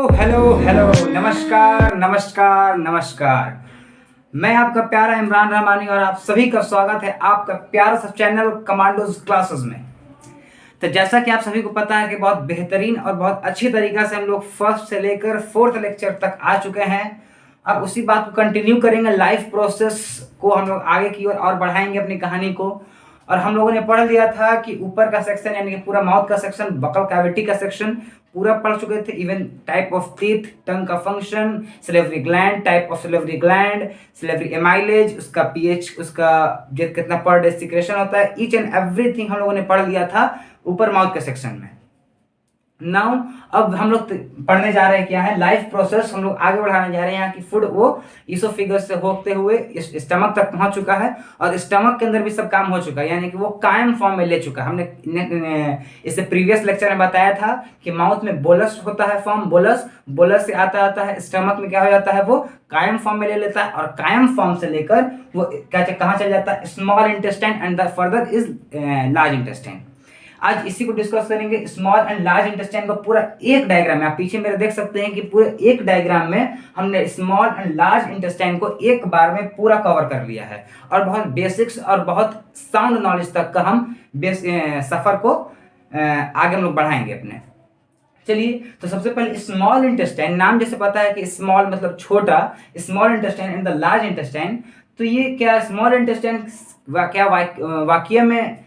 Hello hello, नमस्कार नमस्कार नमस्कार। मैं आपका प्यारा इमरान रहमानी और आप सभी का स्वागत है आपका प्यारा सा चैनल कमांडोज क्लासेस में। तो जैसा कि आप सभी को पता है कि बहुत बेहतरीन और बहुत अच्छी तरीक़ा से हम लोग फर्स्ट से लेकर फोर्थ लेक्चर तक आ चुके हैं। अब उसी बात को कंटिन्यू करेंगे, लाइफ प्रोसेस को हम लोग आगे की ओर और बढ़ाएंगे अपनी कहानी को। और हम लोगों ने पढ़ लिया था कि ऊपर का सेक्शन यानी कि पूरा माउथ का सेक्शन, बकल कैविटी का सेक्शन पूरा पढ़ चुके थे। इवन टाइप ऑफ टीथ, टंग का function, salivary gland, type of salivary gland, salivary amylase, उसका पीएच, उसका कितना पर डे सिक्रेशन होता है, ईच एंड एवरीथिंग हम लोगों ने पढ़ लिया था ऊपर माउथ के सेक्शन में। नाउ अब हम लोग पढ़ने जा रहे हैं क्या है, लाइफ प्रोसेस हम लोग आगे बढ़ाने जा रहे हैं। यहाँ की फूड वो इसोफिगस से होते हुए स्टमक तक पहुंच चुका है और स्टमक के अंदर भी सब काम हो चुका है, यानी कि वो कायम फॉर्म में ले चुका है। हमने इससे प्रीवियस लेक्चर में बताया था कि माउथ में बोलस होता है फॉर्म, बोलस से आता है स्टमक में क्या हो जाता है, वो कायम फॉर्म में ले लेता है और कायम फॉर्म से लेकर वो कहाँ चल जाता है, small intestine and the further is large intestine. आज इसी को डिस्कस करेंगे, स्मॉल एंड लार्ज इंटेस्टाइन को पूरा एक डायग्राम में। आप पीछे मेरे देख सकते हैं कि पूरे एक डायग्राम में हमने स्मॉल एंड लार्ज इंटेस्टाइन को एक बार में पूरा कवर कर लिया है और बहुत बेसिक्स और बहुत साउंड नॉलेज तक का हम सफर को आगे हम लोग बढ़ाएंगे अपने। चलिए, तो सबसे पहले स्मॉल इंटेस्टाइन, नाम जैसे पता है कि स्मॉल मतलब छोटा, small intestine and the large intestine. तो ये क्या स्मॉल इंटेस्टाइन क्या वाक्य में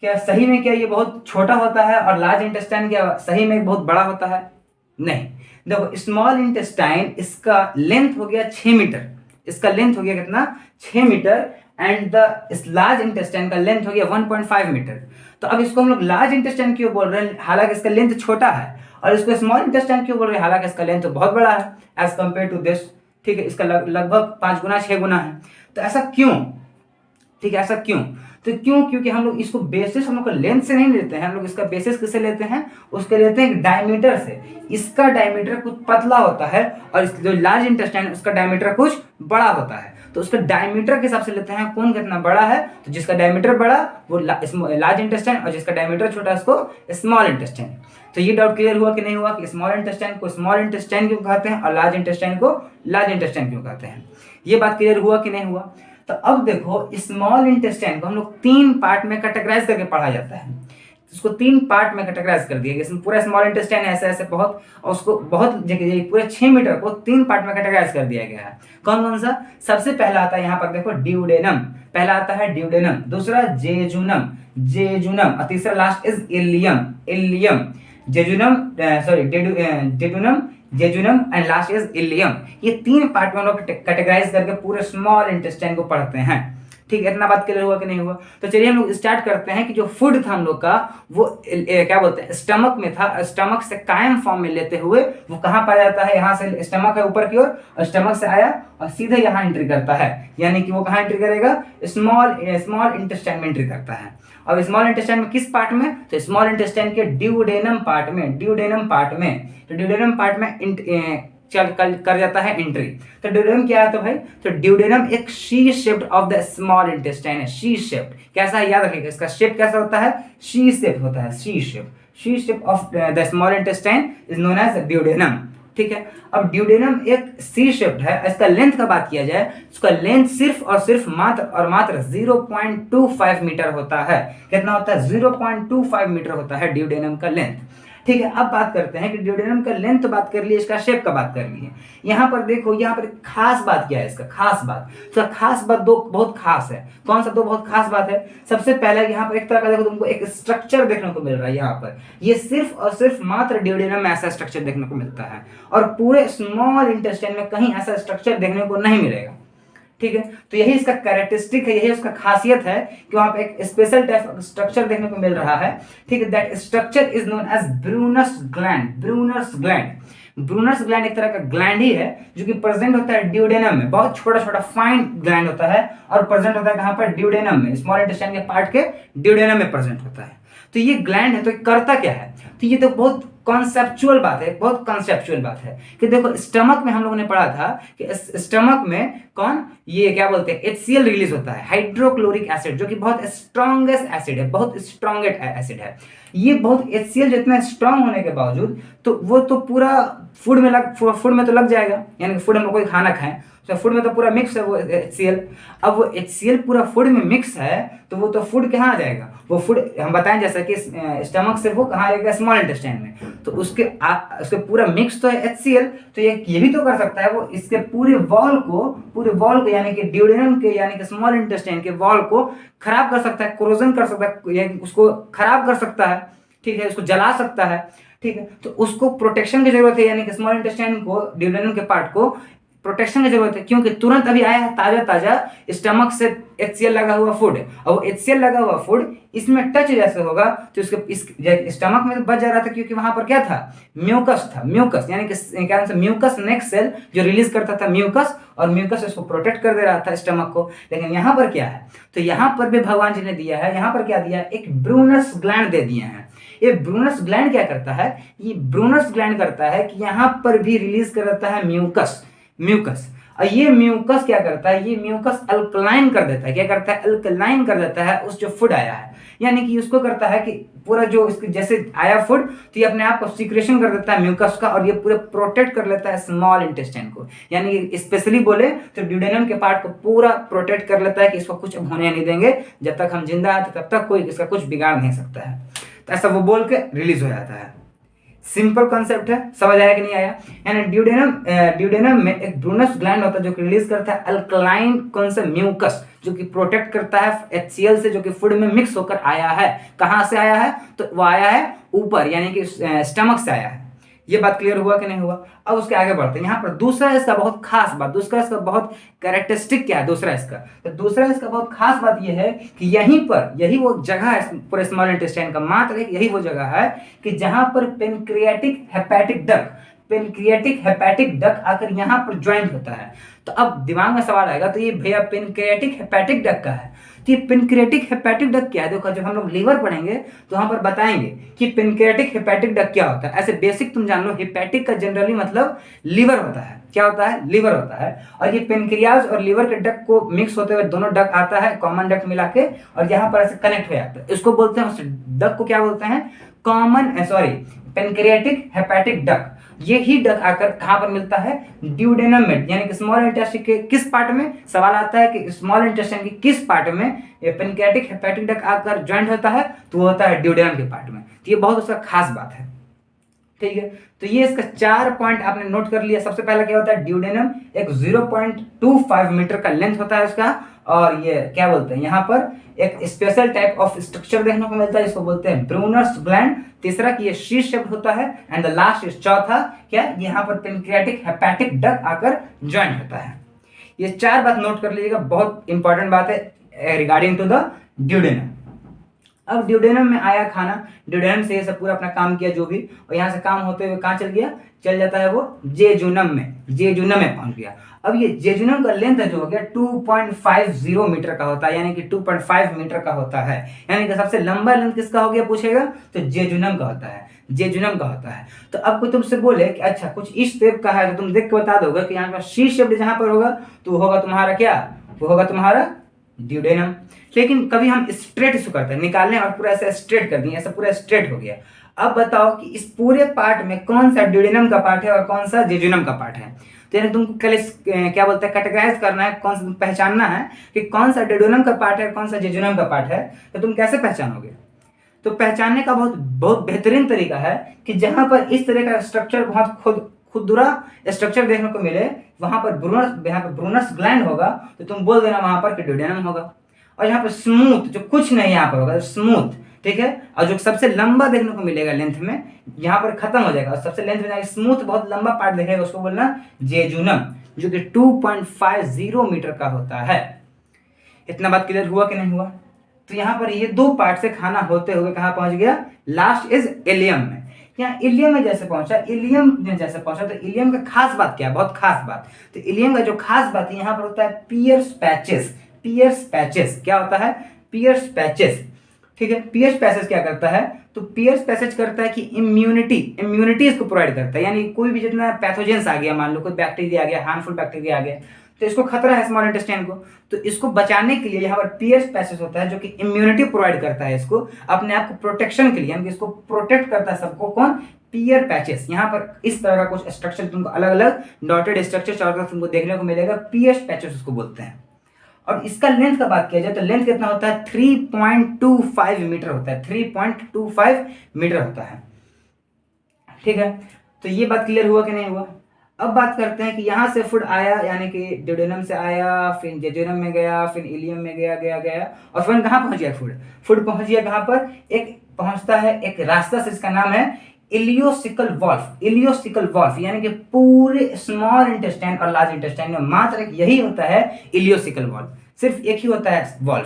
क्या सही में क्या ये बहुत छोटा होता है और लार्ज इंटेस्टाइन क्या सही में बहुत बड़ा होता है? नहीं। देखो, स्मॉल इंटेस्टाइन इसका लेंथ हो गया 6 मीटर, इसका लेंथ हो गया कितना, 6 metre, and the large intestine का लेंथ हो गया 1.5 मीटर। तो अब इसको हम लोग लार्ज इंटेस्टाइन क्यों बोल रहे हैं, हालांकि इसका लेंथ छोटा है, और इसको स्मॉल इंटेस्टाइन क्यों बोल रहे हैं, हालांकि इसका लेंथ तो बहुत बड़ा है एज कम्पेयर टू दिस। ठीक है, इसका लगभग 5 गुना 6 गुना है। तो ऐसा क्यों? ठीक है, ऐसा क्यों? तो क्योंकि हम लोग इसको बेसिस हम लोग लेंथ से नहीं लेते हैं, हम लोग इसका बेसिस किससे लेते हैं, उसके लेते हैं डायमीटर से। इसका डायमीटर कुछ पतला होता है और जो लार्ज इंटेस्टाइन उसका डायमीटर कुछ बड़ा होता है। तो उसका डायमीटर के हिसाब से लेते हैं कौन कितना बड़ा है। तो जिसका डायमीटर बड़ा वो लार्ज इंटेस्टाइन और जिसका डायमीटर छोटा उसको स्मॉल इंटेस्टाइन। तो ये डाउट क्लियर हुआ कि नहीं हुआ कि स्मॉल इंटेस्टाइन को स्मॉल इंटेस्टाइन क्यों कहते हैं और लार्ज इंटेस्टाइन को लार्ज इंटेस्टाइन क्यों कहते हैं? ये बात क्लियर हुआ कि नहीं हुआ? तो अब देखो, स्मॉल इंटेस्टाइन को हम लोग 3 पार्ट में कैटेगराइज करके पढ़ा जाता है। उसको 3 पार्ट में कैटेगराइज कर दिया गया। इसमें पूरा स्मॉल इंटेस्टाइन ऐसे ऐसे बहुत, और उसको बहुत जगह पूरे 6 मीटर को 3 पार्ट में कैटेगराइज कर दिया गया है। कौन कौन सा? सबसे पहला आता है यहाँ पर देखो ड्यूडेनम, पहला आता है ड्यूडेनम, दूसरा जेजुनम, और तीसरा last is ilium, jejunum, jejunum and last is ilium. ये 3 पार्ट में हम लोग कैटेगराइज करके पूरे स्मॉल इंटेस्टाइन को पढ़ते हैं। ठीक है, इतना बात क्लियर हुआ कि नहीं हुआ? तो चलिए हम लोग स्टार्ट करते हैं कि जो फूड था हम लोग का वो क्या बोलते हैं, स्टमक में था। स्टमक से कायम फॉर्म में लेते हुए वो कहाँ पाया जाता है, यहाँ से स्टमक है ऊपर की ओर और स्टमक से आया और सीधे यहाँ एंट्री करता है, यानी कि वो कहाँ एंट्री करेगा, स्मॉल इंटेस्टाइन में एंट्री करता है। अब स्मॉल इंटेस्टाइन में किस पार्ट में? तो स्मॉल इंटेस्टाइन के ड्यूडेनम पार्ट में, तो ड्यूडेनम पार्ट में कर जाता है एंट्री। तो ड्यूडेनम क्या है तो भाई, तो ड्यूडेनम एक she shaped of the small intestine है। शी शेप्ड कैसा है याद रखिएगा, इसका शेप कैसा होता है, शी शेप होता है, C shape of the small intestine is known as duodenum. ठीक है, अब ड्यूडेनम एक सी शेप्ड है। इसका लेंथ का बात किया जाए, उसका लेंथ सिर्फ और सिर्फ मात्र 0.25 मीटर होता है। कितना होता है? 0.25 मीटर होता है ड्यूडेनम का लेंथ। ठीक है, अब बात करते हैं कि ड्यूडेनम का लेंथ तो बात कर लिए, इसका शेप का बात कर लिए। यहाँ पर देखो, यहाँ पर खास बात क्या है, इसका खास बात, तो खास बात दो बहुत खास है। कौन सा दो बहुत खास बात है? सबसे पहला यहाँ पर एक तरह का देखो तुमको एक स्ट्रक्चर देखने को मिल रहा है। यहाँ पर ये सिर्फ और सिर्फ मात्र ड्यूडेनम में ऐसा स्ट्रक्चर देखने को मिलता है और पूरे स्मॉल इंटेस्टाइन में कहीं ऐसा स्ट्रक्चर देखने को नहीं मिलेगा। ठीक है, तो यही इसका कैरेक्टरिस्टिक है, यही उसका खासियत है कि वहां पे एक स्पेशल टाइप ऑफ स्ट्रक्चर देखने को मिल रहा है। ठीक है, that structure is known as Brunner's gland एक तरह का ग्लैंड ही है जो कि प्रेजेंट होता है ड्यूडेनम में। बहुत छोटा छोटा फाइन ग्लैंड होता है और प्रेजेंट होता है कहां पर, ड्यूडेनम में, स्मॉल इंटेस्टाइन के पार्ट के ड्यूडेनम में प्रेजेंट होता है। तो ये ग्लैंड है, तो करता क्या है? तो ये तो बहुत कॉन्सेप्चुअल बात है कि देखो स्टमक में हम लोगों ने पढ़ा था कि स्टमक में कौन, ये क्या बोलते हैं, HCl रिलीज होता है, हाइड्रोक्लोरिक एसिड, जो कि बहुत स्ट्रॉन्गेस्ट एसिड है, बहुत स्ट्रॉन्गेस्ट एसिड है। ये बहुत HCl जितना स्ट्रांग होने के बावजूद तो वो तो पूरा फूड में तो लग जाएगा, यानी फूड में कोई खाना खाएं तो फूड में तो पूरा मिक्स है वो HCl। अब वो HCl पूरा फूड में मिक्स है तो वो तो फूड कहाँ जाएगा, वो फूड हम बताएं जैसा कि स्टमक से वो कहाँ आएगा, स्मॉल इंटेस्टाइन में। तो उसके पूरा मिक्स तो है HCl, तो ये भी तो कर सकता है, वो इसके पूरे वॉल को यानी कि ड्यूडेनम के यानी कि स्मॉल इंटेस्टाइन के वॉल को खराब कर सकता है, कोरोजन कर सकता है, यानी उसको खराब कर सकता है, ठीक है, उसको जला सकता है, ठीक है। तो उसको प्रोटेक्शन की जरूरत है, यानी कि स्मॉल इंटेस्टाइन को, ड्यूडेनम के पार्ट को प्रोटेक्शन की जरूरत है, क्योंकि तुरंत अभी आया है ताजा स्टमक से HCl लगा हुआ फूड, और वो HCl लगा हुआ फूड इसमें टच जैसे होगा तो इसके इस स्टमक में बच जा रहा था, क्योंकि वहां पर क्या था, म्यूकस था, म्यूकस यानी कि क्या से म्यूकस नेक सेल जो रिलीज करता था म्यूकस, और म्यूकस इसको प्रोटेक्ट कर दे रहा था स्टमक को। लेकिन यहाँ पर क्या है, तो यहाँ पर भी भगवान जी ने दिया है, यहाँ पर क्या दिया है, एक ब्रूनस ग्लैंड दे दिए हैं। ये ब्रूनस ग्लैंड क्या करता है, ये ब्रूनस ग्लैंड करता है कि यहाँ पर भी रिलीज कर देता है म्यूकस, और ये म्यूकस क्या करता है, ये म्यूकस अल्कलाइन कर देता है, क्या करता है, अल्कलाइन कर देता है उस जो फूड आया है, यानी कि उसको करता है कि पूरा जो इसके जैसे आया फूड तो ये अपने आप को सिक्रेशन कर देता है म्यूकस का, और ये पूरे प्रोटेक्ट कर लेता है स्मॉल इंटेस्टाइन को, यानी कि स्पेशली बोले तो ड्यूडेनम के पार्ट को पूरा प्रोटेक्ट कर लेता है कि इसको कुछ होने नहीं देंगे, जब तक हम जिंदा हैं तब तक कोई इसका कुछ बिगाड़ नहीं सकता है। तो ऐसा वो बोल के रिलीज हो जाता है। सिंपल कॉन्सेप्ट है, समझ आया कि नहीं आया। यानी ड्यूडेनम में एक ब्रूनस ग्लैंड होता है जो कि रिलीज करता है अल्कलाइन कौन सा, म्यूकस, जो कि प्रोटेक्ट करता है HCl से, जो कि फूड में मिक्स होकर आया है। कहाँ से आया है, तो वो आया है ऊपर, यानी कि स्टमक से आया है। ये बात क्लियर हुआ कि नहीं हुआ। अब उसके आगे बढ़ते हैं। यहाँ पर दूसरा इसका बहुत खास बात, दूसरा इसका बहुत कैरेक्टरिस्टिक क्या है, दूसरा इसका बहुत खास बात यह है कि यही वो जगह है पूरे स्मॉल इंटेस्टाइन का, मात्र यही वो जगह है कि जहां पर पेनक्रियाटिक हेपेटिक डक्ट आकर यहाँ पर ज्वाइंट होता है। तो अब दिमाग में सवाल आएगा, तो ये भैया पेनक्रियाटिक हेपेटिक डक्ट का है, तो ये पेनक्रियाटिक हेपेटिक डक्ट क्या है। देखो जब हम लोग लीवर पढ़ेंगे तो वहां पर बताएंगे कि पेनक्रियाटिक हेपेटिक डक्ट क्या होता है। ऐसे बेसिक तुम जान लो, हेपेटिक का जनरली मतलब लीवर होता है। क्या होता है, लीवर होता है। और ये पेनक्रियाज और लीवर के डक्ट को मिक्स होते हुए दोनों डक्ट आता है, कॉमन डक्ट मिला के, और यहाँ पर ऐसे कनेक्ट हो जाता है। इसको बोलते हैं, उस डक्ट को क्या बोलते हैं, पेनक्रियाटिक हेपेटिक डक्ट। ये ही डक्ट आकर कहां पर मिलता है, ड्यूडेनम में, यानी कि स्मॉल इंटेस्टाइन के किस पार्ट में, सवाल आता है कि स्मॉल इंटेस्टाइन के किस पार्ट में ये पेनक्रियाटिक हेपेटिक डक्ट आकर ज्वाइंट होता है, तो वो होता है ड्यूडेनम के पार्ट में। तो ये बहुत उसका खास बात है, ठीक है। तो ये इसका 4 पॉइंट आपने नोट कर लिया। सबसे पहला क्या होता है, ड्यूडेनम एक 0.25 मीटर का लेंथ होता है उसका, और ये क्या बोलते हैं, यहाँ पर एक स्पेशल टाइप ऑफ स्ट्रक्चर देखने को मिलता है, इसको बोलते हैं ब्रूनस ग्लैंड। तीसरा कि ये शीर्ष शब्द होता है, एंड द लास्ट इज चौथा क्या, यहाँ पर पेनक्रियाटिक हेपेटिक डक्ट आकर ज्वाइंट होता है। ये 4 बात नोट कर लीजिएगा, बहुत इंपॉर्टेंट बात है रिगार्डिंग टू द ड्यूडेनम। अब ड्यूडेनम में आया खाना, ड्यूडेनम से ये सब पूरा अपना काम किया जो भी, और यहाँ से काम होते हुए कहाँ चल जाता है वो जेजुनम में पहुंच गया। अब ये जेजुनम का लेंथ जो हो गया 2.50 मीटर का होता है, यानी कि 2.5 मीटर का होता है। यानी कि सबसे लंबा लेंथ किसका हो गया पूछेगा, तो जेजुनम का होता है। तो अब कोई तुमसे बोले कि अच्छा कुछ इस टाइप का है, तो तुम देख के बता दोगे कि यहाँ पर शीर्ष शब्द जहां पर होगा तो होगा तुम्हारा क्या, वो होगा तुम्हारा ड्यूडेनम। लेकिन कभी हम स्ट्रेट इसको करते हैं, निकालने और पूरा ऐसा स्ट्रेट कर दिए, ऐसा पूरा स्ट्रेट हो गया। अब बताओ कि इस पूरे पार्ट में कौन सा ड्यूडेनम का पार्ट है और कौन सा जेजुनम का पार्ट है। तो यानी तुमको क्या बोलते हैं, कैटेगराइज करना है, कौन सा पहचानना है कि कौन सा ड्यूडेनम का पार्ट है, कौन सा जेजुनम का पार्ट है। तो तुम कैसे पहचानोगे, तो पहचानने का बहुत बेहतरीन तरीका है कि जहां पर इस तरह का स्ट्रक्चर बहुत खुरदुरा स्ट्रक्चर देखने को मिले, वहां पर ब्रूनस ग्लैंड होगा, तो तुम बोल देना वहां पर कि ड्यूडेनम होगा। और यहाँ पर स्मूथ, जो कुछ नहीं यहाँ पर होगा, स्मूथ, ठीक है। और जो सबसे लंबा देखने को मिलेगा लेंथ में, यहाँ पर खत्म हो जाएगा, और सबसे लेंथ में स्मूथ बहुत लंबा पार्ट देखेगा, उसको बोलना जेजुनम, जो कि 2.50 मीटर का होता है। इतना बात क्लियर हुआ कि नहीं हुआ। तो यहाँ पर ये 2 पार्ट से खाना होते हुए कहाँ पहुंच गया, लास्ट इज इलियम में। यहाँ इलियम में जैसे पहुंचा, तो इलियम का खास बात क्या है, बहुत खास बात। तो इलियम का जो खास बात है, यहाँ पर होता है पियर्स पैचेस। क्या होता है, पियर्स पैचेस, ठीक है। पियर्स पैचेस क्या करता है, तो पियर्स पैचेस करता है कि इम्यूनिटी इसको प्रोवाइड करता है। यानी कोई भी जितना पैथोजेंस आ गया, मान लो कोई बैक्टीरिया आ गया, हार्मफुल बैक्टीरिया आ गया, तो इसको खतरा है स्मॉल इंटेस्टाइन को। तो इसको बचाने के लिए यहाँ पर पियर्स पैसेज होता है जो कि इम्यूनिटी प्रोवाइड करता है इसको अपने आप को प्रोटेक्शन के लिए, यानी कि इसको प्रोटेक्ट करता है सबको। कौन? पियर पैचेस। यहाँ पर इस तरह का कुछ स्ट्रक्चर तुमको अलग अलग डॉटेड स्ट्रक्चर चारों तरफ तुमको देखने को मिलेगा, पियर्स पैचेस उसको बोलते हैं। और इसका लेंथ का बात किया जाए तो लेंथ कितना होता है? 3.25 मीटर होता है, 3.25 मीटर होता है। ठीक है, तो ये बात क्लियर हुआ कि नहीं हुआ? अब बात करते हैं कि यहाँ से फूड आया, यानी कि ड्यूडेनम से आया, फिर जेजुनम में गया, फिर इलियम में गया गया गया और फिर कहाँ पहुंच गया फूड? फूड पहुंच गया कहाँ पर? एक पहुंचता है एक रास्ता से, इसका नाम है इलियोसिकल वॉल्व। इलियोसिकल वॉल्व यानी कि पूरे स्मॉल इंटेस्टाइन और लार्ज इंटेस्टाइन में मात्र एक यही होता है इलियोसिकल वॉल्व, सिर्फ एक ही होता है वॉल्व।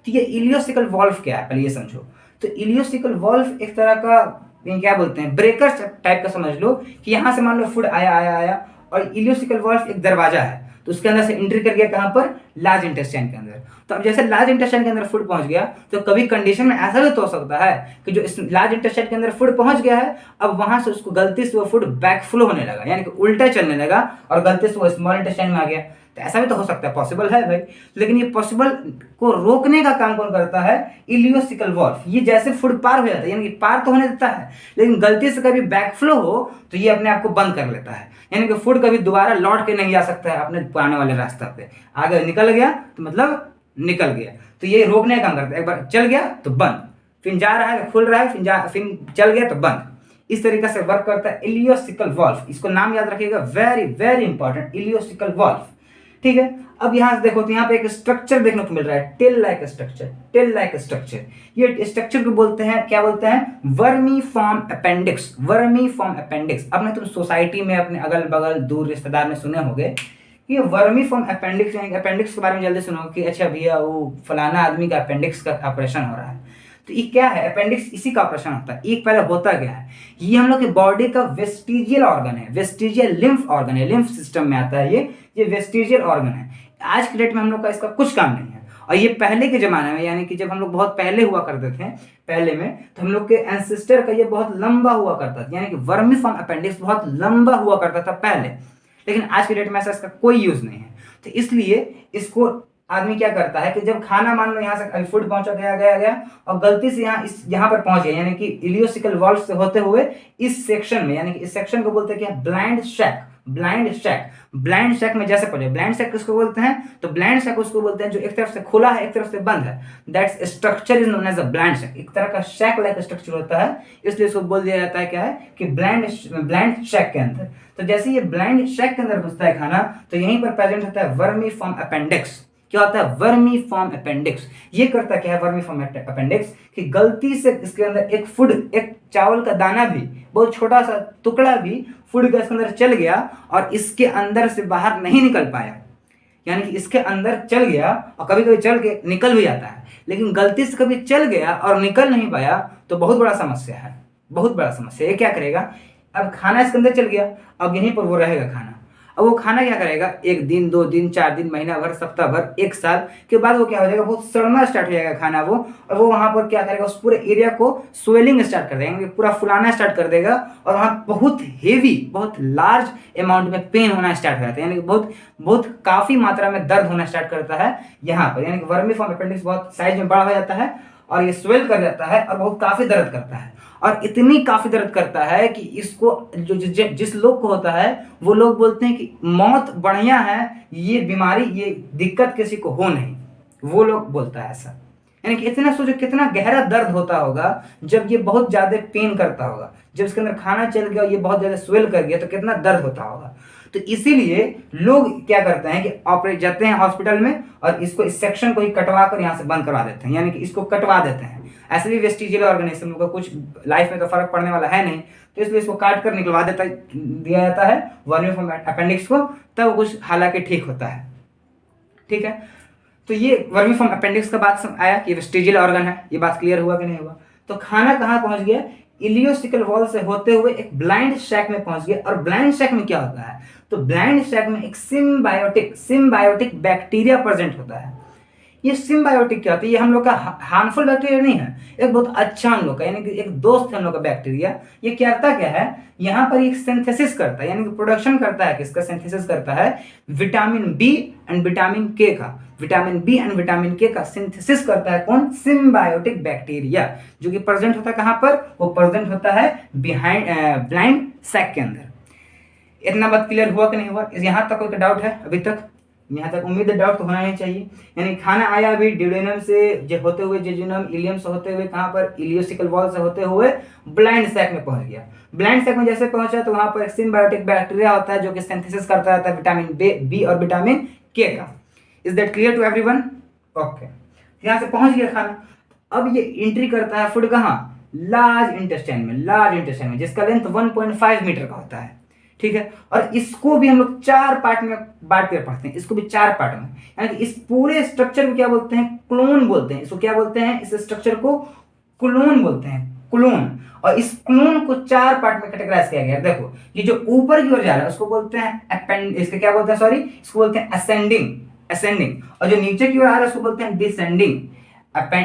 तो ये इलियोसिकल वॉल्व क्या है पहले ये समझो। तो इलियोसिकल वॉल्व एक तरह का क्या बोलते हैं, ब्रेकर टाइप का समझ लो कि यहाँ से मान लो फूड आया आया आया और इलियोसिकल वॉल्व एक दरवाजा है, तो उसके अंदर से एंट्री कर गया कहाँ पर? लार्ज इंटेस्टाइन के अंदर। तो अब जैसे लार्ज इंटेस्टाइन के अंदर फूड पहुंच गया तो कभी कंडीशन में ऐसा भी तो हो सकता है कि जो इस लार्ज इंटेस्टाइन के अंदर फूड पहुंच गया है, अब वहां से उसको गलती से वो फूड बैक फ्लो होने लगा, यानी कि उल्टा चलने लगा और गलती से वो स्मॉल इंटेस्टाइन में आ गया। तो ऐसा भी तो हो सकता है, पॉसिबल है भाई। लेकिन ये पॉसिबल को रोकने का काम कौन करता है? Ileocaecal valve. ये जैसे फूड पार हो जाता है, यानी कि पार तो होने देता है, लेकिन गलती से कभी बैक फ्लो हो तो ये अपने आप को बंद कर लेता है, यानी कि फूड कभी दोबारा लौट के नहीं आ सकता है अपने पुराने वाले रास्ता पे। आगे निकल गया तो मतलब निकल गया, तो ये रोकने का काम करता है। एक बार चल गया तो बंद, फिर जा रहा है खुल रहा है, फिर चल गया तो बंद। इस तरीके से वर्क करता है इलियोसिकल वॉल्व। इसको नाम याद रखिएगा, very very important, ileocaecal valve. ठीक है, अब यहां से देखो तो यहाँ पे एक स्ट्रक्चर देखने को मिल रहा है, tail like structure. Tail like structure, ये स्ट्रक्चर को बोलते हैं, क्या बोलते हैं? Vermiform appendix. वर्मीफॉर्म अपेंडिक्स अपने तुम सोसाइटी में अपने अगल बगल दूर रिश्तेदार में सुने होंगे कि वर्मीफॉर्म अपेंडिक्स, यानी अपेंडिक्स के बारे में जल्दी सुनो कि अच्छा भैया वो फलाना आदमी का अपेंडिक्स का ऑपरेशन हो रहा है। तो ये क्या है? अपेंडिक्स इसी का ऑपरेशन होता है। एक पहले होता क्या है, ये हम लोग के बॉडी का वेस्टिजियल ऑर्गन है, वेस्टिजियल लिम्फ ऑर्गन है, लिम्फ सिस्टम में आता है ये वेस्टिजियल ऑर्गन है। आज के डेट में हम लोग का इसका कुछ काम नहीं है। और ये पहले के जमाने में, यानी कि जब हम लोग बहुत पहले हुआ करते थे, पहले में तो हम लोग के एंसेस्टर का ये बहुत लंबा हुआ करता था, यानी कि वर्मीफॉर्म अपेंडिक्स बहुत लंबा हुआ करता था पहले। लेकिन आज के डेट में ऐसा इसका कोई यूज नहीं है। तो इसलिए इसको आदमी क्या करता है कि जब खाना मान लो यहाँ से अभी फूड पहुंचा गया गया गया और गलती से यहाँ पर पहुंच गया, यानी कि इलियोसिकल वॉल्व से होते हुए इस सेक्शन में, यानी कि इस सेक्शन को बोलते हैं क्या? ब्लाइंड शैक। ब्लाइंड शैक, ब्लाइंड शैक में जैसे पहुंचे। ब्लाइंड शैक किसको बोलते हैं? तो ब्लाइंड शैक उसको बोलते हैं जो एक तरफ से खुला है एक तरफ से बंद है, that's structure is known as a blind sac. एक तरह का शैक लाइक स्ट्रक्चर होता है, इसलिए इसको बोल दिया जाता है क्या है कि ब्लाइंड शैक के अंदर। तो जैसे ये ब्लाइंड शैक के अंदर घुसता है खाना, तो यहीं पर प्रेजेंट होता है वर्मीफॉर्म अपेंडिक्स। क्या होता है? Vermiform appendix. ये करता क्या है वर्मीफॉर्म अपेंडिक्स कि गलती से इसके अंदर एक चावल का दाना भी, बहुत छोटा सा टुकड़ा भी फूड का इसके अंदर चल गया और इसके अंदर से बाहर नहीं निकल पाया, यानी कि इसके अंदर चल गया और कभी कभी चल के निकल भी जाता है, लेकिन गलती से कभी चल गया और निकल नहीं पाया तो बहुत बड़ा समस्या है, बहुत बड़ा समस्या। ये क्या करेगा? अब खाना इसके अंदर चल गया, अब यहीं पर वो रहेगा खाना। अब वो खाना क्या करेगा? 1 दिन 2 दिन 4 दिन, महीना भर, सप्ताह भर, 1 साल के बाद वो क्या हो जाएगा? बहुत सड़ना स्टार्ट हो जाएगा खाना वो, और वो वहां पर क्या करेगा? उस पूरे एरिया को स्वेलिंग स्टार्ट कर देगा, पूरा फुलाना स्टार्ट कर देगा और वहां बहुत हेवी, बहुत लार्ज अमाउंट में पेन होना स्टार्ट हो जाता है, यानी कि बहुत बहुत काफी मात्रा में दर्द होना स्टार्ट करता है यहाँ पर। यानी कि वर्मीफॉर्म अपेंडिक्स बहुत साइज में बड़ा हो जाता है और ये स्वेल कर जाता है और बहुत काफी दर्द करता है, और इतनी काफी दर्द करता है कि इसको जो जिस लोग को होता है वो लोग बोलते हैं कि मौत बढ़िया है, ये बीमारी, ये दिक्कत किसी को हो नहीं, वो लोग बोलता है ऐसा। यानी कि इतना सोचो कितना गहरा दर्द होता होगा जब ये बहुत ज्यादा पेन करता होगा, जब इसके अंदर खाना चल गया और ये बहुत ज्यादा स्वेल कर गया तो कितना दर्द होता होगा। तो इसीलिए लोग क्या करते हैं कि ऑपरेट जाते हैं हॉस्पिटल में और इसको, इस सेक्शन को ही कटवा कर यहाँ से बंद करवा देते हैं, यानी कि इसको कटवा देते हैं। ऐसे भी वेस्टिजियल ऑर्गेनिज्म को कुछ लाइफ में तो फर्क पड़ने वाला है नहीं, तो इसलिए इसको काट कर निकलवा दिया जाता है वर्मीफॉर्म अपेंडिक्स को, तब वो कुछ हालांकि ठीक होता है। ठीक है, तो ये वर्मीफॉर्म अपेंडिक्स का बात आया कि वेस्टिजियल ऑर्गन है, ये बात क्लियर हुआ कि नहीं हुआ? तो खाना कहाँ पहुंच गया? इलियोसिकल वॉल से होते हुए एक ब्लाइंड शैक में पहुंच गया। और ब्लाइंड शैक में क्या होता है? तो ब्लाइंड शैक में एक सिम्बायोटिक बैक्टीरिया प्रेजेंट होता है। ये सिम्बायोटिक क्या होता है? ये हम लोग का हार्मफुल बैक्टीरिया नहीं है, एक बहुत अच्छा हम लोग का, यानी कि एक दोस्त है हम लोग का बैक्टीरिया। ये करता क्या है, यहाँ पर एक सिंथेसिस करता है, यानी कि प्रोडक्शन करता है, किसका सिंथेसिस करता है, vitamin B and vitamin K का। Vitamin B and vitamin K का सिंथेसिस करता है कौन, सिम्बायोटिक बैक्टीरिया, जो कि प्रेजेंट होता है कहाँ पर, वो प्रेजेंट होता है बिहाइंड ब्लाइंड सैक के अंदर। इतना बात क्लियर हुआ कि नहीं हुआ? यहाँ तक कोई डाउट है अभी तक? यहाँ तक उम्मीद है डाउट तो होना नहीं चाहिए। यानी खाना आया अभी ड्यूडेनम से होते हुए, जेजुनम, इलियम से होते हुए, कहाँ पर, इलियोसिकल वॉल से होते हुए ब्लाइंड सैक में पहुंच गया। ब्लाइंड सैक में जैसे पहुंचा तो वहां पर सिम्बायोटिक बैक्टीरिया होता है जो कि सिंथेसिस करता रहता है विटामिन बी और विटामिन के का। Is that clear to everyone? Okay, यहाँ से पहुंच गया खाना। अब ये एंट्री करता है फूड कहाँ, लार्ज इंटेस्टाइन में। लार्ज इंटेस्टाइन में जिसका लेंथ 1.5 मीटर का होता है, ठीक है। और इसको भी हम लोग 4 पार्ट में बांट कर पढ़ते हैं, इसको भी 4 पार्ट में। यानी कि इस पूरे स्ट्रक्चर को क्या बोलते हैं, क्लोन बोलते हैं। इसको क्या बोलते हैं, इस स्ट्रक्चर को क्लोन बोलते हैं, क्लोन। और इस क्लोन को 4 पार्ट में कैटेगराइज किया गया है। देखो ये जो ऊपर की ओर जा रहा है उसको बोलते हैं इसके क्या बोलते हैं, सॉरी, इसको बोलते हैं असेंडिंग, असेंडिंग। और जो नीचे की ओर आ रहा है उसको बोलते हैं डिसेंडिंग।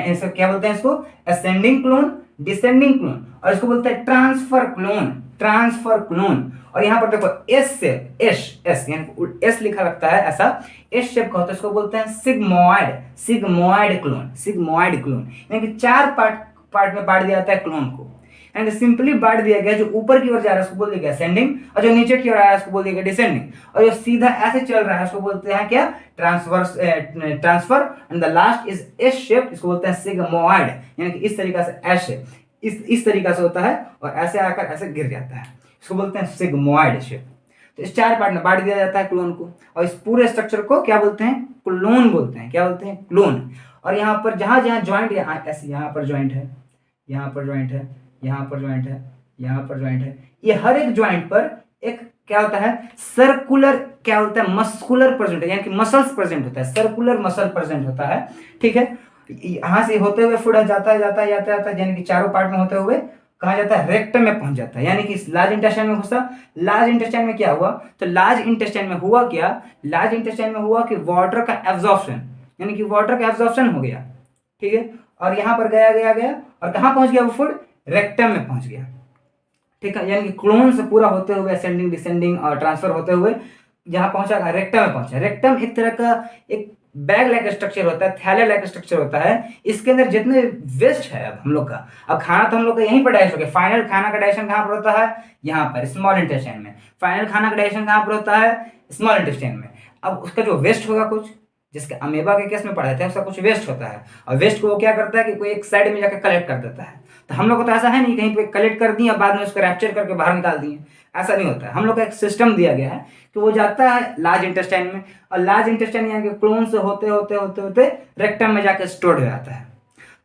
इसको क्या बोलते हैं, इसको असेंडिंग क्लोन, डिसेंडिंग क्लोन। और इसको बोलते हैं ट्रांसफर क्लोन, ट्रांसफर क्लोन। और यहाँ पर देखो एस से एस यानी एस लिखा लगता है, ऐसा एस शेप का होता है, इसको बोलते हैं sigmoid, sigmoid clone, sigmoid clone. यानी कि 4 पार्ट में बांट दिया जाता है क्लोन को। यानी सिंपली बांट दिया गया, जो ऊपर की ओर जा रहा है उसको बोल दिया गया असेंडिंग, और जो नीचे की ओर आ रहा है उसको बोल दिया गया डिसेंडिंग। और जो सीधा ऐसे चल रहा है उसको बोलते हैं क्या, transverse, transfer. And the last is S shape, इसको बोलते हैं सिग्मोइड। यानी कि इस तरीका से एस शेप, इस तरीका से होता है और ऐसे आकर ऐसे गिर जाता है, इसको बोलते हैं सिग्मोइड शेप। तो इस 4 पार्ट में बांट दिया जाता है क्लोन को। और इस पूरे स्ट्रक्चर को क्या बोलते हैं, क्लोन बोलते हैं। क्या बोलते हैं, क्लोन। और यहाँ पर जहां जहां ज्वाइंट है, ऐसे यहाँ पर ज्वाइंट है, यहाँ पर ज्वाइंट है, यहाँ पर ज्वाइंट है, यहाँ पर ज्वाइंट है, ये हर एक ज्वाइंट पर एक क्या होता है, सर्कुलर, क्या होता है, मस्कुलर प्रेजेंट है, यानी कि मसल्स प्रेजेंट होता है, सर्कुलर मसल प्रेजेंट होता है, ठीक है। यहां से होते हुए फूड जाता है, जाता है, जाता है, जाता है, यानी कि 4 पार्ट में होते हुए कहा जाता है, रेक्टम में पहुंच जाता है, यानी कि लार्ज इंटेस्टाइन में घुसा। लार्ज इंटेस्टाइन में क्या हुआ, तो लार्ज इंटेस्टाइन में हुआ क्या, लार्ज इंटेस्टाइन में हुआ कि वाटर का एब्जॉर्प्शन, यानी कि वाटर का एब्जॉर्प्शन हो गया, ठीक है। और यहां पर गया गया गया और कहां पहुंच गया वो फूड, रेक्टम में पहुंच गया, ठीक है। यानी कि क्लोन से पूरा होते हुए असेंडिंग, डिसेंडिंग और ट्रांसफर होते हुए जहां पहुंचा, रेक्टम में पहुंचा। रेक्टम एक तरह का एक बैग लाइक स्ट्रक्चर होता है, थैले लाइक स्ट्रक्चर होता है। इसके अंदर जितने वेस्ट है अब हम लोग का, अब खाना तो हम लोग का यहीं पर डाइजेस्ट हो गया। फाइनल खाना का डाइजेशन कहाँ पर होता है, यहाँ पर स्मॉल इंटेस्टाइन में। फाइनल खाना का डाइजेशन कहाँ पर होता है, स्मॉल इंटेस्टाइन में। अब उसका जो वेस्ट होगा, कुछ जिसके अमेबा के केस में पढ़े थे, उसका कुछ वेस्ट होता है, और वेस्ट को वो क्या करता है कि कोई एक साइड में जाकर कलेक्ट कर देता है। तो हम लोग को तो ऐसा है नहीं, कहीं पे कलेक्ट कर दिए और बाद में उसको रैप्चर करके बाहर निकाल दिए, ऐसा नहीं होता है। हम लोग का एक सिस्टम दिया गया है कि वो जाता है लार्ज इंटेस्टाइन में, और लार्ज इंटेस्टाइन यानी कि क्लोन से होते होते होते होते रेक्टम में जाकर स्टोर हो जाता है।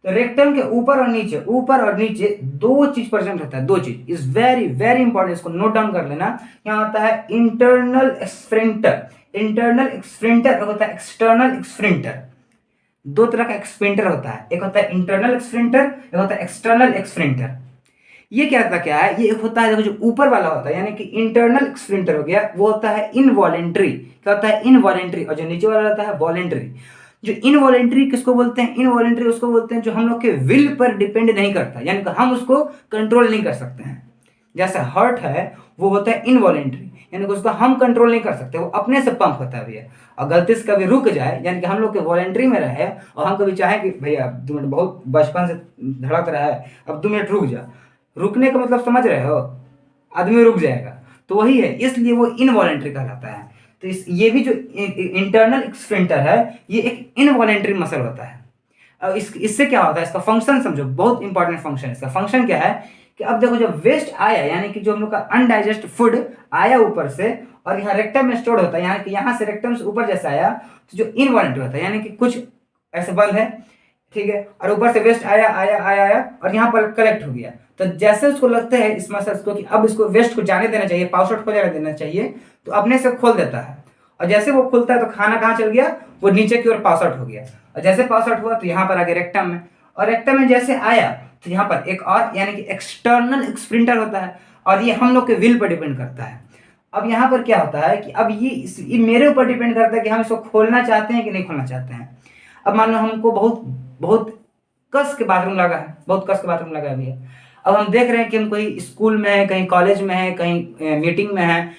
तो रेक्टम के ऊपर और नीचे, ऊपर और नीचे 2 चीज प्रेजेंट होता है, 2 चीज इज वेरी वेरी इंपॉर्टेंट, इसको नोट डाउन कर लेना। यहाँ होता है इंटरनल एक्सफिंटर, इंटरनल एक्सफिंटर, एक होता है एक्सटर्नल एक्सफिंटर। 2 तरह का एक्सफिंटर होता है, एक होता है इंटरनल एक्सफिंटर, एक होता है एक्सटर्नल एक्सफिंटर। ये क्या होता क्या है, ये एक होता है देखो जो ऊपर वाला होता है, यानी कि इंटरनल एक्सफिंटर हो गया, वो होता है इनवॉलेंट्री। क्या होता है, इनवॉलेंट्री। और जो नीचे वाला होता है वॉलेंट्री। जो इनवॉलेंट्री किसको बोलते हैं, इनवॉलेंट्री उसको बोलते हैं जो हम लोग के विल पर डिपेंड नहीं करता, यानी कि हम उसको कंट्रोल नहीं कर सकते हैं। जैसे हार्ट है वो होता है इनवॉलेंट्री, यानी कि उसको हम कंट्रोल नहीं कर सकते, वो अपने से पंप होता है भैया। और गलती से कभी रुक जाए, यानी कि हम लोग के वॉलेंट्री में रहे और हम कभी चाहें कि भैया 2 मिनट, बहुत बचपन से धड़क रहा है, अब 2 मिनट रुक जा, रुकने का मतलब समझ रहे हो, आदमी रुक जाएगा, तो वही है, इसलिए वो इनवॉलेंट्री कहलाता है। तो ये भी जो इंटरनल एक्सफिंटर है, ये एक इनवॉलेंट्री मसल होता है। अब इससे क्या होता है, इसका फंक्शन समझो, बहुत इंपॉर्टेंट फंक्शन है इसका। फंक्शन क्या है कि अब देखो जब वेस्ट आया, यानी कि जो हम लोग का अनडाइजेस्ट फूड आया ऊपर से और यहाँ रेक्टम में स्टोर होता है, यानी कि यहाँ से रेक्टम से ऊपर जैसे आया, तो जो इनवॉलेंट्री होता है, यानी कि कुछ ऐसे बंद है, ठीक है, और ऊपर से वेस्ट आया आया आया आया और यहाँ पर कलेक्ट हो गया। तो जैसे उसको लगता है इस मसल्स को कि अब इसको वेस्ट को जाने देना चाहिए, पाउच आउट हो जाने देना चाहिए, तो अपने से खोल देता है। और जैसे वो खुलता है तो खाना कहाँ चल गया, वो नीचे की ओर पास आउट हो गया। और जैसे पास आउट हुआ तो यहाँ पर आगे रेक्टम में, और रेक्टम में जैसे आया तो यहाँ पर एक और, यानी कि एक्सटर्नल एक्सफिंटर होता है, और ये हम लोग के विल पर डिपेंड करता है। अब यहाँ पर क्या होता है कि अब ये मेरे ऊपर डिपेंड करता है कि हम इसको खोलना चाहते हैं कि नहीं खोलना चाहते हैं। अब मान लो हमको बहुत बहुत कस के बाथरूम लगा है, बहुत कस के बाथरूम लगा है भैया। अब हम देख रहे हैं कि हम कहीं स्कूल में है, कहीं कॉलेज में है, कहीं मीटिंग में है,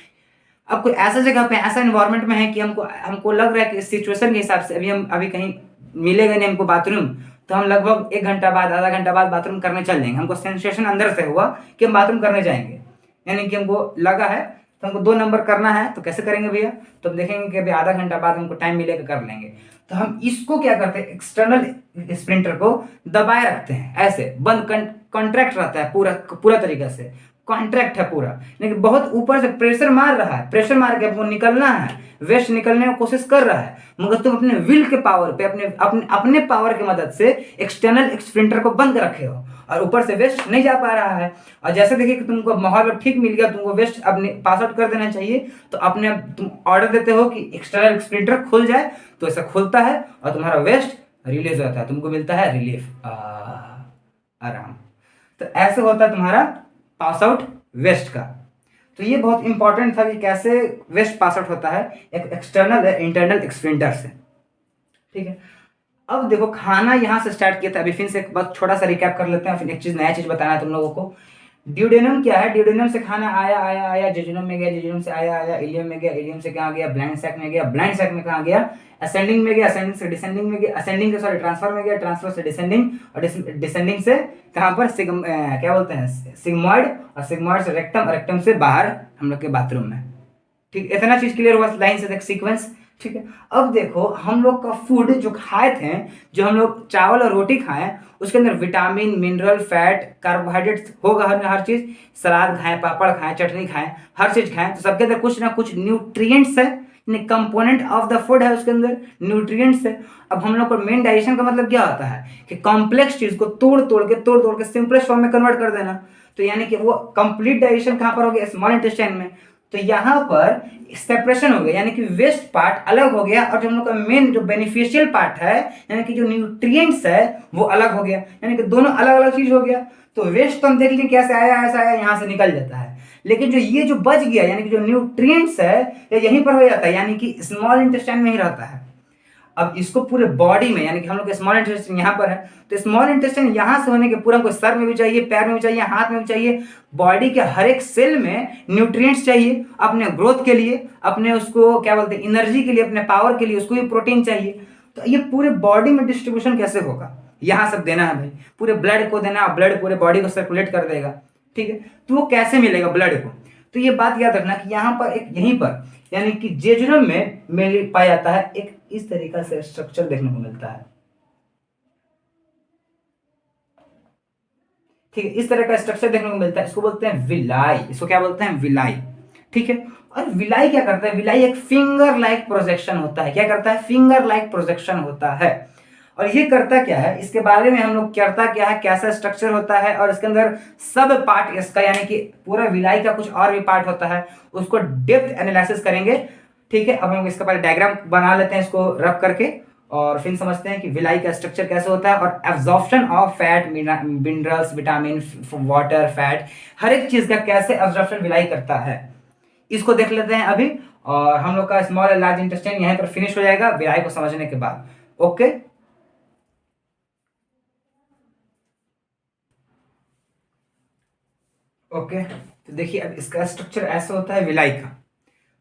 अब कोई ऐसा जगह पे ऐसा इन्वायरमेंट में है कि हमको हमको लग रहा है कि इस सिचुएशन के हिसाब से हम अभी कहीं मिलेगा नहीं हमको बाथरूम, तो हम लगभग 1 घंटा बाद, आधा घंटा बाद बाथरूम करने चल जाएंगे। हमको सेंसेशन अंदर से हुआ कि हम बाथरूम करने जाएंगे, यानी कि हमको लगा है तो हमको 2 नंबर करना है, तो कैसे करेंगे भैया? तो हम देखेंगे कि अभी आधा घंटा बाद हमको टाइम मिलेगा, कर लेंगे। तो हम इसको क्या करते हैं, एक्सटर्नल स्प्रिंटर को दबाए रखते हैं, ऐसे बंद कॉन्ट्रैक्ट रहता है पूरा पूरा तरीके से, कॉन्ट्रैक्ट है पूरा, लेकिन बहुत ऊपर से प्रेशर मार रहा है, प्रेशर मार के आपको निकलना है, वेस्ट निकलने की कोशिश कर रहा है, मगर तुम अपने विल के पावर पे, अपने अपने अपने पावर की मदद से एक्सटर्नल स्प्रिंटर को बंद रखे हो और ऊपर से वेस्ट नहीं जा पा रहा है। और जैसे देखिए कि तुमको माहौल ठीक मिल गया, तुमको वेस्ट अपने पास आउट कर देना चाहिए, तो अपने तुम ऑर्डर देते हो कि एक्सटर्नल स्प्रिंटर खुल जाए, तो ऐसा खुलता है और तुम्हारा वेस्ट रिलीज होता है, तुमको मिलता है रिलीफ, आराम। तो ऐसे होता है तुम्हारा पास आउट वेस्ट का। तो ये बहुत इंपॉर्टेंट था कि कैसे वेस्ट पास आउट होता है एक एक्सटर्नल इंटरनल स्प्रिंटर से, ठीक है। अब देखो खाना यहाँ से स्टार्ट किया था, अभी फिर से एक बात छोटा सा रिकैप कर लेते हैं, फिर एक चीज नया चीज बताना है तुम लोगों को। ड्यूडेनम क्या है? ड्यूडेनम से खाना आया आया आया, जेजुनम में गया, जेजुनम से आया आया, इलियम में गया, इलियम से कहाँ गया, ब्लाइंड सैक में गया, ब्लाइंड सैक में कहाँ गया, असेंडिंग में गया, असेंडिंग से डिसेंडिंग में गया, असेंडिंग से सॉरी ट्रांसफर में गया, ट्रांसफर से डिसेंडिंग, और डिसेंडिंग से कहाँ पर क्या बोलते हैं, सिग्मॉइड, और सिग्मॉइड से रेक्टम, और रेक्टम से बाहर हम लोग के बाथरूम में। ठीक, इतना चीज क्लियर हुआ लाइन से देख सीक्वेंस, ठीक है। अब देखो हम लोग का फूड जो खाए थे, जो हम लोग चावल और रोटी खाएं, उसके अंदर विटामिन, मिनरल, फैट, कार्बोहाइड्रेट होगा, हर चीज, सलाद खाएं, पापड़ खाएं, चटनी खाएं, हर चीज खाएं, तो सबके अंदर कुछ ना कुछ न्यूट्रिएंट्स है, कंपोनेंट ऑफ द फूड है, उसके अंदर न्यूट्रिएंट्स है। अब हम लोग को मेन डाइजेशन का मतलब क्या होता है कि कॉम्प्लेक्स चीज को तोड़ तोड़ के सिंपलेस्ट फॉर्म में कन्वर्ट कर देना। तो यानी कि वो कंप्लीट डाइजेशन कहां पर हो गया? स्मॉल इंटेस्टाइन में। तो यहाँ पर सेपरेशन हो गया, यानी कि वेस्ट पार्ट अलग हो गया, और जो हम लोग का मेन जो बेनिफिशियल पार्ट है, यानी कि जो न्यूट्रिएंट्स है, वो अलग हो गया, यानी कि दोनों अलग अलग चीज हो गया। तो वेस्ट तो हम देख लीजिए कैसे आया, ऐसा आया, यहाँ से निकल जाता है, लेकिन जो ये जो बच गया, यानी कि जो न्यूट्रिएंट्स है, ये यहीं पर हो जाता है, यानी कि स्मॉल इंटेस्टाइन में ही रहता है। अब इसको पूरे बॉडी में, यानी कि हम लोग का स्मॉल इंटेस्टाइन यहाँ पर है, तो स्मॉल इंटेस्टाइन यहाँ से होने के पूरा हमको सर में भी चाहिए, पैर में भी चाहिए, हाथ में भी चाहिए, बॉडी के हर एक सेल में न्यूट्रिएंट्स चाहिए अपने ग्रोथ के लिए, अपने उसको क्या बोलते हैं, एनर्जी के लिए, अपने पावर के लिए, उसको भी प्रोटीन चाहिए। तो ये पूरे बॉडी में डिस्ट्रीब्यूशन कैसे होगा? यहाँ सब देना है भाई, पूरे ब्लड को देना, ब्लड पूरे बॉडी को सर्कुलेट कर देगा, ठीक है। तो वो कैसे मिलेगा ब्लड को? तो ये बात याद रखना कि यहाँ पर एक, यहीं पर यानी कि जेजुनम में मेनली पाया जाता है, एक इस तरीका से स्ट्रक्चर देखने को मिलता है, ठीक है, इस तरह का स्ट्रक्चर देखने को मिलता है, इसको बोलते हैं विलाई, इसको क्या बोलते हैं? विलाई, ठीक है। और विलाई क्या करता है? विलाई एक फिंगर लाइक प्रोजेक्शन होता है। क्या करता है? फिंगर लाइक प्रोजेक्शन होता है। और ये करता क्या है, इसके बारे में हम लोग करता क्या है, कैसा स्ट्रक्चर होता है, और इसके अंदर सब पार्ट इसका, यानी कि पूरा विलाई का कुछ और भी पार्ट होता है, उसको डेप्थ एनालिसिस करेंगे, ठीक है। अब हम इसका पहले डायग्राम बना लेते हैं, इसको रब करके, और फिर समझते हैं कि विलाई का स्ट्रक्चर कैसे होता है, और absorption of fat, minerals, vitamin, water, fat, हर एक चीज का कैसे एब्जॉर्प्शन विलाई करता है, इसको देख लेते हैं अभी। और हम लोग का स्मॉल लार्ज इंटेस्टाइन यहीं पर फिनिश हो जाएगा विलाई को समझने के बाद। Okay, okay. तो देखिए अब इसका स्ट्रक्चर ऐसा होता है विलाई का,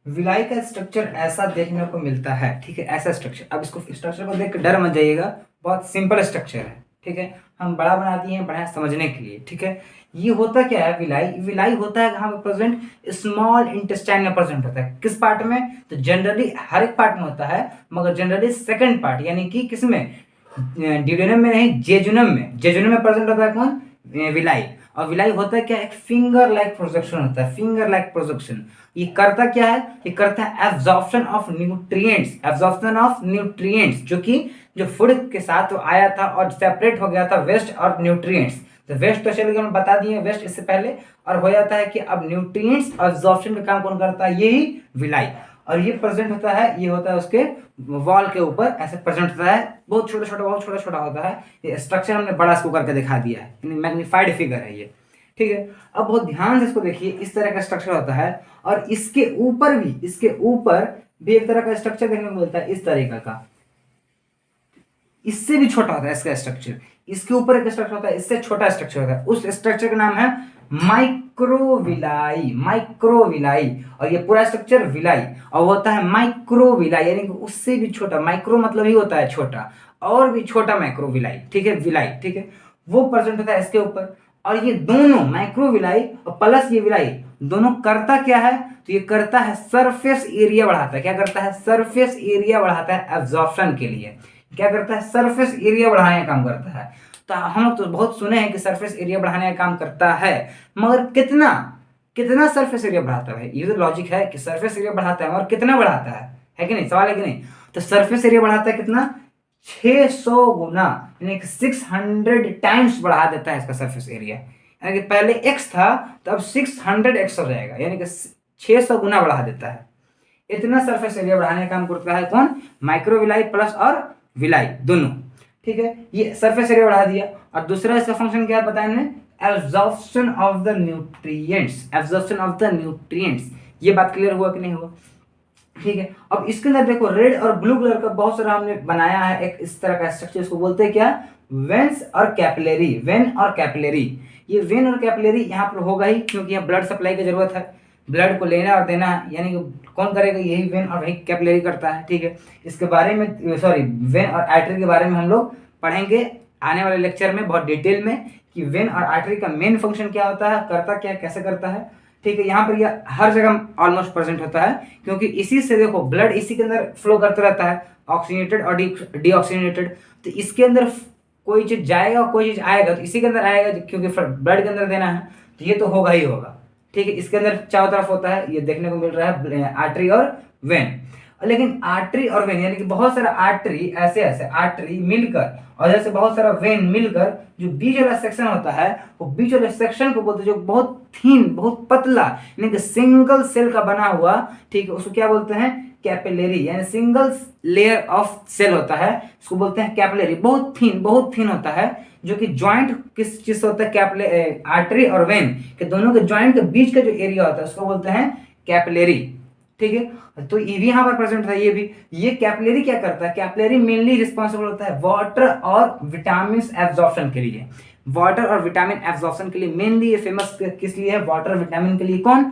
विलाई का स्ट्रक्चर ऐसा देखने को मिलता है, ठीक है, ऐसा स्ट्रक्चर। अब इसको स्ट्रक्चर को देख कर डर मत जाइएगा, बहुत सिंपल स्ट्रक्चर है, ठीक है, हम बड़ा बना दिए हैं बड़ा समझने के लिए, ठीक है। ये होता क्या है? विलाई, विलाई होता है कहाँ पर प्रेजेंट? स्मॉल इंटेस्टाइन में प्रेजेंट होता है। किस पार्ट में? तो जनरली हर एक पार्ट में होता है, मगर जनरली सेकंड पार्ट, यानी कि किसमें? ड्यूडेनम में नहीं, जेजुनम में। जेजुनम में प्रेजेंट होता है कौन? विलाई। और विलाई होता है क्या? एक फिंगर लाइक प्रोजेक्शन होता है, फिंगर लाइक प्रोजेक्शन। ये करता क्या है? ये करता है absorption of nutrients, absorption of nutrients, जो कि जो फूड के साथ तो आया था और सेपरेट हो गया था वेस्ट और न्यूट्रिएंट्स। तो वेस्ट तो चलिए हम बता दिए वेस्ट इससे पहले, और हो जाता है कि अब न्यूट्रिएंट्स एब्जॉर्प्शन का काम कौन करता है? यही विलाई। और ये प्रेजेंट होता है, ये होता है उसके वॉल के ऊपर, ऐसे प्रेजेंट होता है, बहुत छोटा छोटा, बहुत छोटा छोटा होता है। ये स्ट्रक्चर हमने बड़ा इसको करके दिखा दिया है, मैग्नीफाइड फिगर है ये, ठीक है। अब बहुत ध्यान से इसको देखिए, इस तरह का स्ट्रक्चर होता है, और इसके ऊपर भी, इसके ऊपर भी एक तरह का स्ट्रक्चर देखने को मिलता है, इस तरीके का, इससे भी छोटा होता है इसका स्ट्रक्चर, इसके ऊपर एक स्ट्रक्चर होता है, इससे छोटा स्ट्रक्चर होता है, उस स्ट्रक्चर का नाम है माइक्रोविलाई। माइक्रोविलाई, और ये पूरा स्ट्रक्चर विलाई, और होता है माइक्रोविलाई, यानी कि उससे भी छोटा। माइक्रो मतलब ही होता है छोटा, और भी छोटा माइक्रोविलाई, ठीक है, विलाई, ठीक है, वो प्रेजेंट होता है इसके ऊपर। और ये दोनों माइक्रोविलाई और प्लस ये विलाई दोनों करता क्या है, तो ये करता है सरफेस एरिया बढ़ाता है। क्या करता है? सरफेस एरिया बढ़ाता है एब्जॉर्प्शन के लिए। क्या करता है? सरफेस एरिया बढ़ाने का काम करता है। तो हम लोग तो बहुत सुने हैं कि सरफेस एरिया बढ़ाने का काम करता है, मगर कितना कितना सरफेस एरिया बढ़ाता है भाई? ये तो लॉजिक है कि सरफेस एरिया बढ़ाता है, मगर कितना बढ़ाता है कि नहीं? सवाल है कि नहीं? तो सरफेस एरिया बढ़ाता है कितना? 600 गुना, यानी कि 600 टाइम्स बढ़ा देता है इसका सरफेस एरिया। यानी कि पहले x था, तो अब 600x हो जाएगा, यानी कि 600 गुना बढ़ा देता है। इतना सरफेस एरिया बढ़ाने का काम करता है कौन? माइक्रोविलाई प्लस और विलाई दोनों, ठीक है। ये सरफेस एरिया बढ़ा दिया। और दूसरा इसका फंक्शन क्या बताया हमने? Absorption of the nutrients. Absorption of the nutrients, ये बात क्लियर हुआ कि नहीं हुआ? ठीक है। अब इसके अंदर देखो रेड और ब्लू कलर का बहुत सारा हमने बनाया है एक इस तरह का स्ट्रक्चर, इसको बोलते हैं क्या? वेन्स और कैपिलरी। वेन और कैपिलरी, ये वेन और कैपिलरी यहाँ पर होगा ही, क्योंकि यहाँ ब्लड सप्लाई की जरूरत है, ब्लड को लेना और देना है, यानी कि कौन करेगा? यही वेन और वही कैपिलरी करता है, ठीक है। इसके बारे में सॉरी वेन और आर्टरी के बारे में हम लोग पढ़ेंगे आने वाले लेक्चर में बहुत डिटेल में, कि वेन और आर्टरी का मेन फंक्शन क्या होता है, करता क्या, कैसे करता है, ठीक है। यहाँ पर यह हर जगह ऑलमोस्ट प्रेजेंट होता है, क्योंकि इसी से देखो ब्लड इसी के अंदर फ्लो करता रहता है, ऑक्सीजनेटेड और डीऑक्सीजनेटेड। तो इसके अंदर कोई चीज जाएगा और कोई चीज आएगा, तो इसी के अंदर आएगा, क्योंकि ब्लड के अंदर देना है, तो ये तो होगा ही होगा, ठीक है। इसके अंदर चारों तरफ होता है, ये देखने को मिल रहा है आर्टरी और वेन। लेकिन आर्टरी और वेन यानी कि बहुत सारा आर्टरी ऐसे ऐसे आर्टरी मिलकर, और जैसे बहुत सारा वेन मिलकर जो बीच वाला सेक्शन होता है, वो बीच वाले सेक्शन को बोलते हैं, जो बहुत थीन, बहुत पतला, यानी कि सिंगल सेल का बना हुआ, ठीक है, उसको क्या बोलते हैं? कैपिलरी, यानी सिंगल लेयर ऑफ सेल होता है, इसको बोलते हैं कैपिलरी। बहुत थीन होता है, जो कि ज्वाइंट किस चीज से होता है? आर्टरी और वेन के दोनों के ज्वाइंट के बीच का जो एरिया होता है उसको बोलते हैं कैपिलरी, ठीक है। तो ये भी यहाँ पर प्रेजेंट था, ये भी। ये कैपिलरी क्या करता है? कैपिलरी मेनली रिस्पॉन्सिबल होता है वाटर और विटामिन एब्जॉर्प्शन के लिए। वाटर और विटामिन एब्जॉर्प्शन के लिए मेनली ये फेमस किस लिए है? वाटर और विटामिन के लिए। कौन?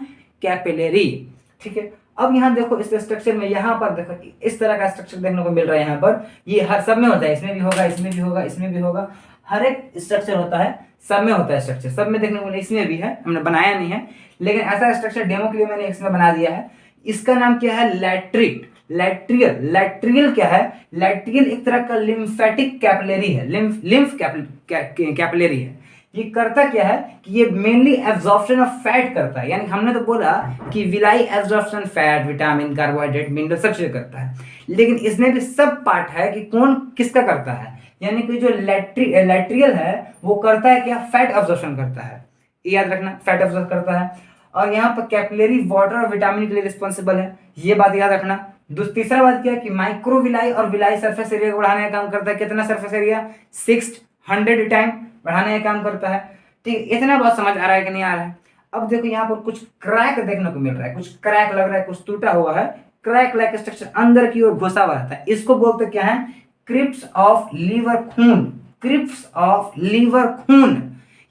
कैपिलरी, ठीक है। अब यहाँ देखो इस स्ट्रक्चर में, यहाँ पर देखो इस तरह का स्ट्रक्चर देखने को मिल रहा है। यहाँ पर ये हर सब में होता है, इसमें भी होगा, इसमें भी होगा, इसमें भी होगा, हर एक स्ट्रक्चर होता है, सब में होता है स्ट्रक्चर, सब में देखने को मिला। इसमें भी है, हमने बनाया नहीं है, लेकिन ऐसा स्ट्रक्चर डेमो के लिए मैंने इसमें बना दिया है। इसका नाम क्या है? लैट्रिक, लैट्रियल। लैट्रियल क्या है? लैट्रियल एक तरह का लिम्फेटिक कैपिलरी है, लिम्फ कैपिलरी है। ये करता क्या है कि ये मेनली एब्जॉर्प्शन ऑफ फैट करता है, यानी हमने तो बोला कि villi absorption fat, vitamin, carbohydrate, mineral सब चीज करता है, लेकिन इसमें भी सब पार्ट है कि कौन किसका करता है। यानी कि जो लैट्रियल है वो करता है क्या? फैट एब्जॉर्प्शन करता है, याद रखना, फैट एब्जॉर्ब करता है। और यहाँ पर कैपिलरी वाटर और विटामिन के लिए रिस्पॉन्सिबल है, ये बात याद रखना। तीसरा बात क्या है कि माइक्रोविलाई और विलाई सरफेस एरिया को बढ़ाने का काम करता है। कितना सरफेस एरिया? 600 टाइम बढ़ाने का काम करता है, ठीक। इतना बात समझ आ रहा है कि नहीं आ रहा है? अब देखो यहाँ पर कुछ क्रैक देखने को मिल रहा है, कुछ क्रैक लग रहा है, कुछ टूटा हुआ है, क्रैक लाइक स्ट्रक्चर अंदर की ओर घुसा हुआ रहता है। इसको बोलते क्या है? क्रिप्स ऑफ लीवर खून। क्रिप्स ऑफ लीवर खून।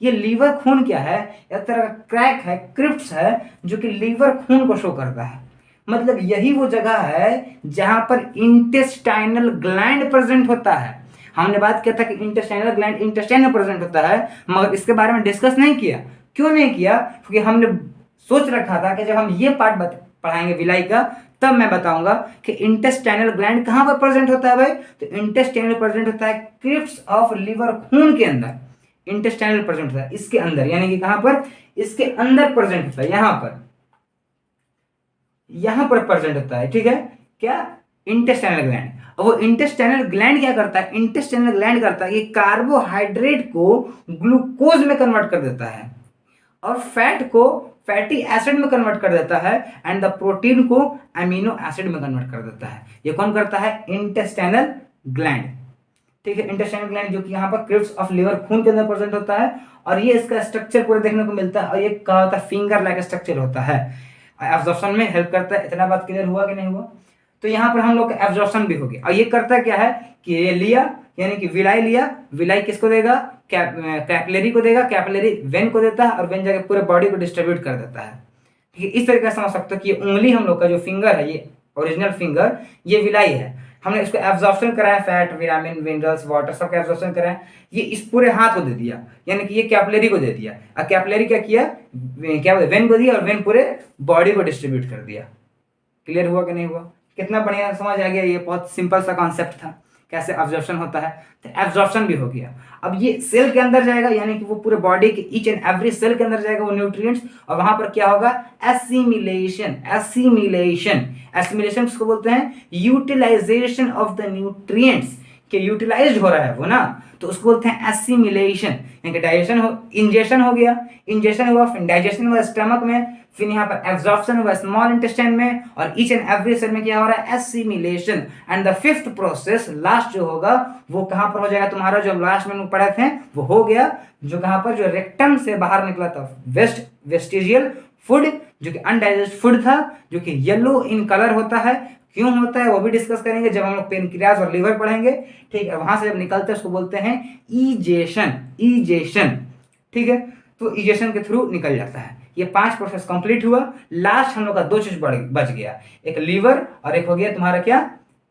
ये लीवर खून क्या है? एक तरह का क्रैक है, क्रिप्स है, जो कि लीवर खून को शो करता है। मतलब यही वो जगह है जहां पर इंटेस्टाइनल ग्लैंड प्रेजेंट होता है। हमने बात किया था कि इंटेस्टाइनल ग्लैंड इंटेस्टाइन में प्रेजेंट होता है, मगर इसके बारे में डिस्कस नहीं किया। क्यों नहीं किया? क्योंकि हमने सोच रखा था कि जब हम ये पार्ट पढ़ाएंगे विलाई का, तब मैं बताऊंगा कि इंटेस्टाइनल ग्लैंड कहां पर प्रेजेंट होता है भाई। तो इंटेस्टाइनल प्रेजेंट होता है क्रिप्स ऑफ लीवर खून के अंदर, इंटेस्टाइनल प्रेजेंट होता है इसके अंदर, यानी कि कहां पर? इसके अंदर प्रेजेंट होता है, यहां पर प्रेजेंट होता है, ठीक है। क्या? Intestinal gland. और वो इंटेस्टाइनल ग्लैंड क्या करता है? इंटेस्टाइनल ग्लैंड करता है कि कार्बोहाइड्रेट को ग्लूकोज में कन्वर्ट कर देता है, और फैट को फैटी एसिड में कन्वर्ट कर देता है, एंड द प्रोटीन को अमीनो एसिड में कन्वर्ट कर देता है। ये कौन करता है? इंटेस्टाइनल ग्लैंड, ठीक है। इंटेस्टाइनल ग्लैंड जो कि यहाँ पर क्रिप्स ऑफ लीवर खून के अंदर प्रेजेंट होता है, और ये इसका स्ट्रक्चर पूरे देखने को मिलता है, और ये कहा होता है फिंगर लाइक स्ट्रक्चर होता है, एब्जॉर्प्शन में हेल्प करता है। इतना बात क्लियर हुआ कि नहीं हुआ? तो यहाँ पर हम लोग का एब्जॉर्प्शन भी हो गया। और ये करता क्या है कि ये लिया, यानी कि विलाई लिया, विलाई किसको देगा, कैपिलरी को देगा, कैपिलरी वेन को देता है, और वेन जाके पूरे बॉडी को डिस्ट्रीब्यूट कर देता है। ठीक है, इस तरीके से समझ सकते हो कि उंगली हम लोग का जो फिंगर है, ये ओरिजिनल फिंगर, ये विलाई है। हमने इसको एब्जॉर्प्शन कराया, फैट, विटामिन, मिनरल्स, वाटर, सबका एब्जॉर्प्शन कराया, ये इस पूरे हाथ को दे दिया, यानी कि ये कैपिलरी को दे दिया। और कैपिलरी क्या किया, क्या वेन को दिया, और वेन पूरे बॉडी को डिस्ट्रीब्यूट कर दिया। क्लियर हुआ कि नहीं हुआ? कितना बढ़िया समझ आ गया। ये बहुत सिंपल सा कॉन्सेप्ट था, कैसे एब्जॉर्प्शन होता है। तो एब्जॉर्प्शन भी हो गया। अब ये सेल के अंदर जाएगा, यानी कि वो पूरे बॉडी के ईच एंड एवरी सेल के अंदर जाएगा वो न्यूट्रिएंट्स, और वहां पर क्या होगा, एसिमिलेशन। एसिमिलेशन, एसिमिलेशन किसको बोलते हैं, यूटिलाइजेशन ऑफ द न्यूट्रिएंट्स, कि यूटिलाइज हो रहा है वो ना, तो उसको बोलते हैं एसिमिलेशन। यानी डाइजेशन हो, इंजेशन हो गया, इंजेशन हुआ, फिर डाइजेशन हुआ स्टमक में, फिर यहाँ पर एब्जॉर्प्शन हुआ स्मॉल इंटेस्टाइन में, और ईच एंड एवरी सेल में क्या हो रहा है, assimilation. And the fifth process, last जो होगा वो कहाँ पर हो जाएगा, तुम्हारा जो लास्ट में लोग पढ़े थे वो हो गया, जो कहाँ पर, जो रेक्टम से बाहर निकला था, वेस्टिजियल फूड, जो कि अनडाइजेस्ट फूड था, जो कि येलो इन कलर होता है। क्यों होता है वो भी डिस्कस करेंगे जब हम लोग पेनक्रियाज और लीवर पढ़ेंगे। ठीक है, वहां से जब निकलते हैं उसको बोलते हैं ईजेशन। ईजेशन, ठीक है, तो ईजेशन के थ्रू निकल जाता है। ये 5 प्रोसेस कंप्लीट हुआ। लास्ट हम लोग का 2 चीज बच गया, एक लीवर और एक हो गया तुम्हारा क्या,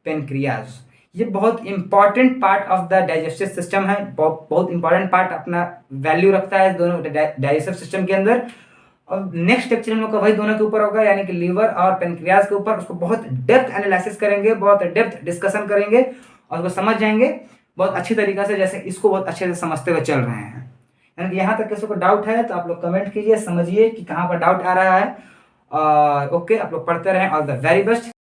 पेनक्रियाज। ये बहुत important part of the digestive system है, बहुत इंपॉर्टेंट पार्ट अपना वैल्यू रखता है दोनों डाइजेस्टिव सिस्टम के अंदर। और नेक्स्ट लेक्चर हम लोग का वही दोनों के ऊपर होगा, यानी कि लीवर और पेनक्रियाज के ऊपर। उसको बहुत डेप्थ एनालिसिस करेंगे, बहुत डेप्थ डिस्कशन करेंगे, और उसको समझ जाएंगे बहुत अच्छी तरीके से, जैसे इसको बहुत अच्छे से समझते हुए चल रहे हैं। यानी कि यहाँ तक किसी को डाउट है तो आप लोग कमेंट कीजिए, समझिए कि कहाँ पर डाउट आ रहा है। और ओके, आप लोग पढ़ते रहें। All the very best.